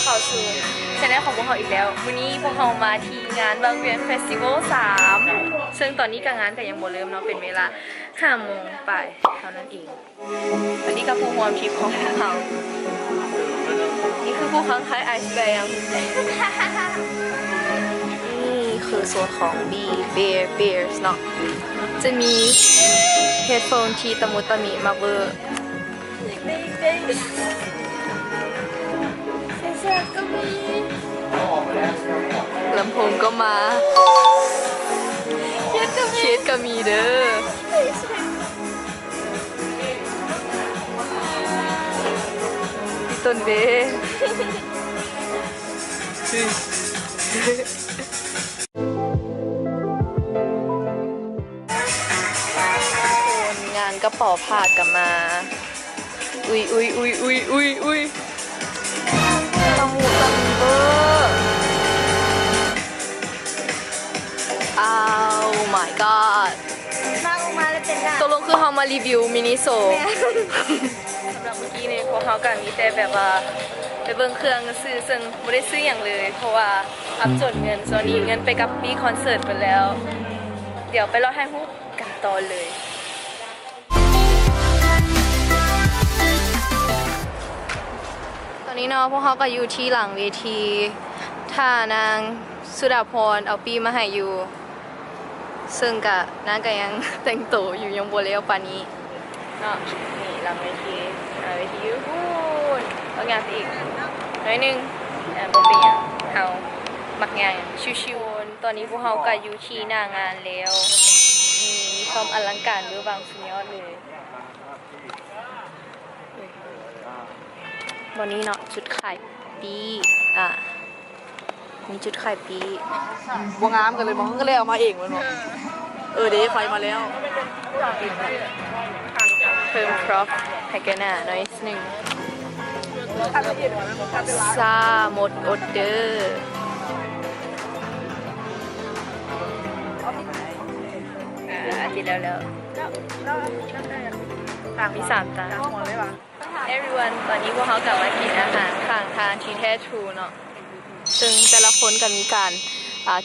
เข้าสู่ชแนลของพวกเขาอีกแล้ววันนี้พวกเขามาที่งานบางเวียนเฟสติวัล3ซึ่งตอนนี้กับงานก็ยังบ่เริ่มเนาะเป็นเวลา5 โมงไปเท่านั้นเองวันนี้ก็ผู้ร่วมทริปของพวกเขานี่คือผู้ค้างคายไอซ์แบงนี่คือส่วนของ Bears เนาะจะมีเฮดโฟนที่ตะมุตะมิมากเวอร์ลำโพงก็มาเคสก็มีเด้อต้นเบงานกระเป๋าผ้ากันมาอุ้ยตะมูเบอร์อ้าว my god นั่งมาแล้วเป็นหน้า ตกลงคือเขามารีวิวมินิโซสำหรับเมื่อกี้เนี่ยพวกเขาก็มีแต่แบบว่าไปเบิ่งเครื่องซื้อซึ่งไม่ได้ซื้ออย่างเลยเพราะว่าอัพจดเงินส่วนนี้เงินไปกับปีคอนเสิร์ตไปแล้ว เดี๋ยวไปรอให้ฮู้กันต่อเลยตอนนี้เนาะพวกเขาก็อยู่ที่หลังเวทีท่านางสุดาพรเอาปีมาให้อยู่ซึ่งกะนางก็ยังแต่งตัวอยู่ยังบัวเลี้ยวปานนี้เนาะนี่หลังเวทีอยู่พูนเอางานอีกน้อยนึงบ่เป็นหยังเฮามักงานชิวๆตอนนี้พวกเฮาก็อยู่ที่หน้างานแล้วมีความอลังการเวอร์วังสุดยอดเลยวันนี้เนาะจุดขายปีมีจุดขายปี บัวงามกันเลยมั้งก็เลยเอามาเองมันบอกเดี๋ยวไฟมาแล้ว เพิ่มพร็อพให้กันหน่าหน่อยหนึ่งซาหมดอดเดอร์อาทิตย์แล้วมี3 ตา everyone ตอนนี้พวกเขากลับมากินอาหารข้างทางที่แท้ทรูเนาะซึ่งแต่ละคนก็มีการ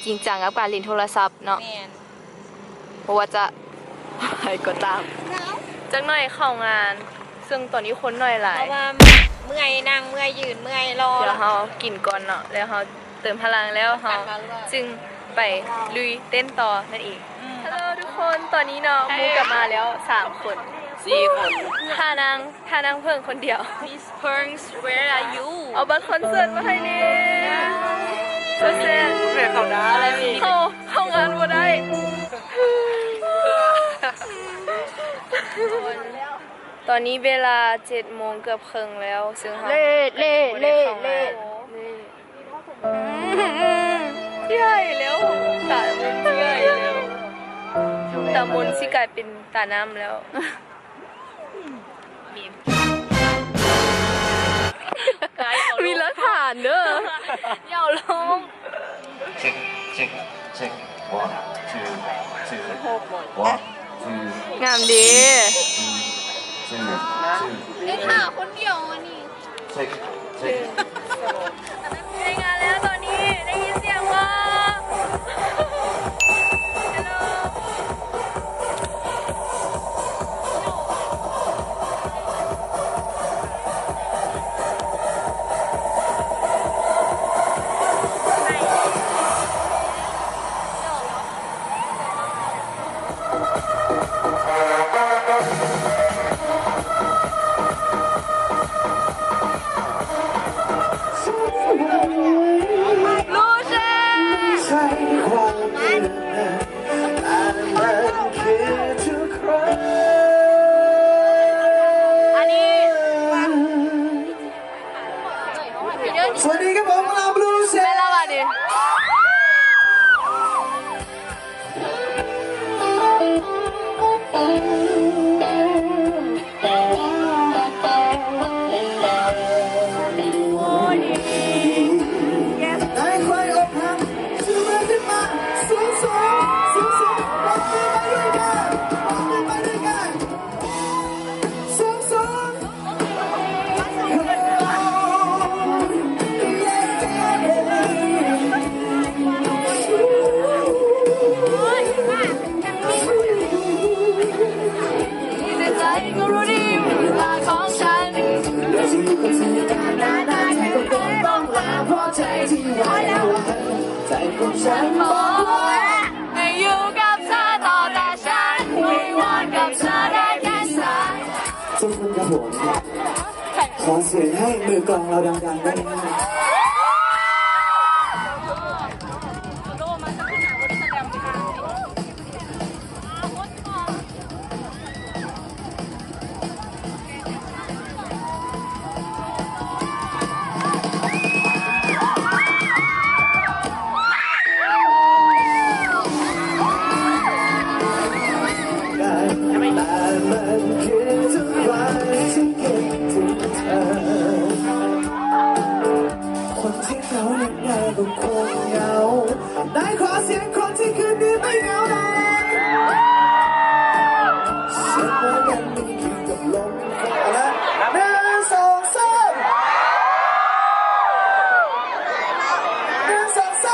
จริงจังกับการเล่นโทรศัพท์เนาะเพราะว่าจะให้ก็ตามจังหน่อยเข้างานซึ่งตอนนี้คนหน่อยหลายเพราะว่าเมื่อยนั่งเมื่อยยืนเมื่อยรอ เดี๋ยวเขากินก่อนเนาะแล้วเขาเติมพลังแล้วเขาจึงไปลุยเต้นต่อนั่นเองฮัลโหลทุกคนตอนนี้เนาะมูกลับมาแล้ว3 คน4 คนท่านางเพิ่งคนเดียว Miss Perks where are you เอาบัตรคอนเสิร์ตมาให้เนี่ยเซน แม่เขาด่าอะไรนี่ เข้างานบ่ได้ตอนนี้เวลา7 โมงเกือบครึ่งแล้วซึ่งเขาเล่ใช่แล้วตามุนใช่แล้วตามุนสิกลายเป็นตาน้ำแล้วมีหลักฐานเด้ออย่าลง check 1 2 1 งามดี 2 ได้ข่าวคนเดียววันนี้ check ในงานแล้วตอนนี้ได้ยินเสียงว่าฮัลโหลสวัสดีครับผมลาบลูเซ่ ไม่ละวันดิได้ไฟอบหักสู้มาขึ้นมาสูงปอบมือไปด้วยกันสูง อยู่กับเธอนานๆใจก็คงต้องลาเพราะใจที่ไว้ใจของฉันบอกว่า ให้อยู่กับเธอต่อแต่ฉันวิงวอนกับเธอได้แค่สั่น ทุกคนครับผมขอเสียงให้มือกลองเราดังๆได้ไหมครับแต่มันคือทุกวันที่คิดถึงเธอคนที่เขายังไงก็คงเหงาได้ขอเสียงคนที่คืนนี้ไม่เหงาเลยฉันว่ายังมีอยู่กับลมฟ้าและ1 2 3 1 2 3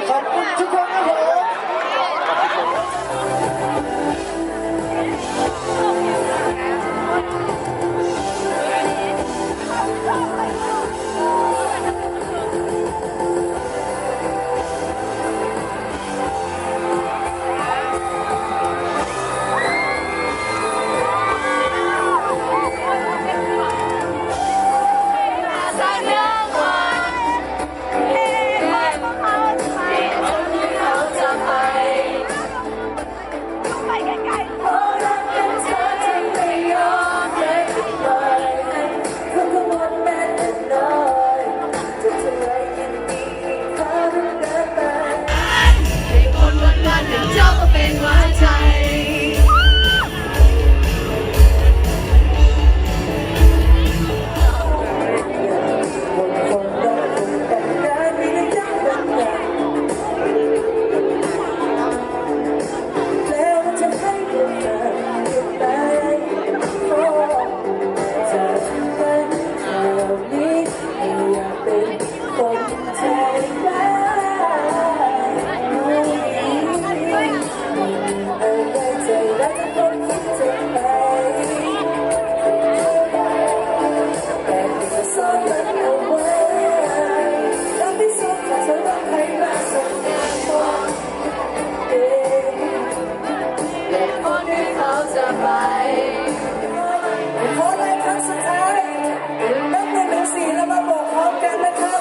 ขอบคุณทุกคนครับผม สักหนึ่งวันเขาจะไปเพราะรักเป็นเธอที่ไม่ยอมให้ปล่อยเขาก็วนแม้แต่น้อยจะเธอยินดีเขาเดินไปให้คนวันๆหนึ่งเจ้าก็เป็นหวานใจขอไลน์ครั้งสุดท้ายนับ1 ถึง 4แล้วมาบอกพร้อมกันนะครับ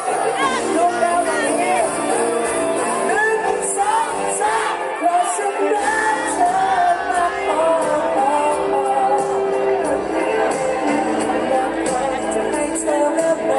ดวงดาวไหน1 2 3เพราะฉันรักเธอมากพอจะให้เธอรับไป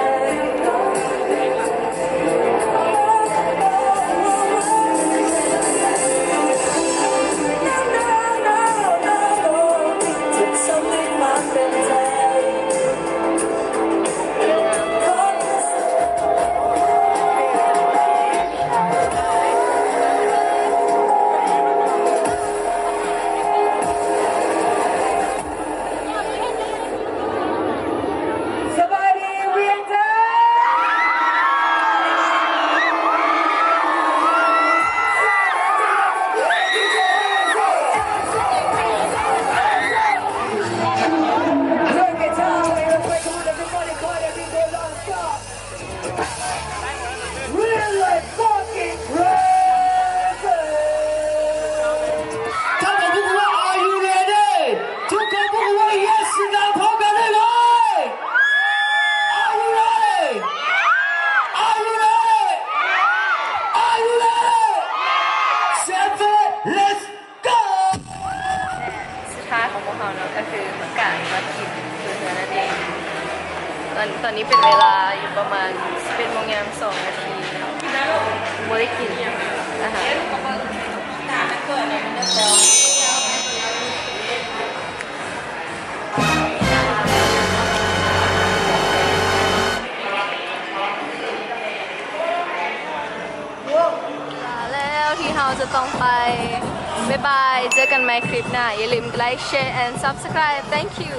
ของพวกเขาเนาะก็คือมากางมากินเพื่อนนั่นเองตอนนี้เป็นเวลาอยู่ประมาณ11 โมงยาม2 นาทีไม่ได้กินอาหารแล้วที่เราจะต้องไปบ๊ายบายเจอกันใหม่คลิปหน้าอย่าลืมไลค์แชร์ and subscribe thank you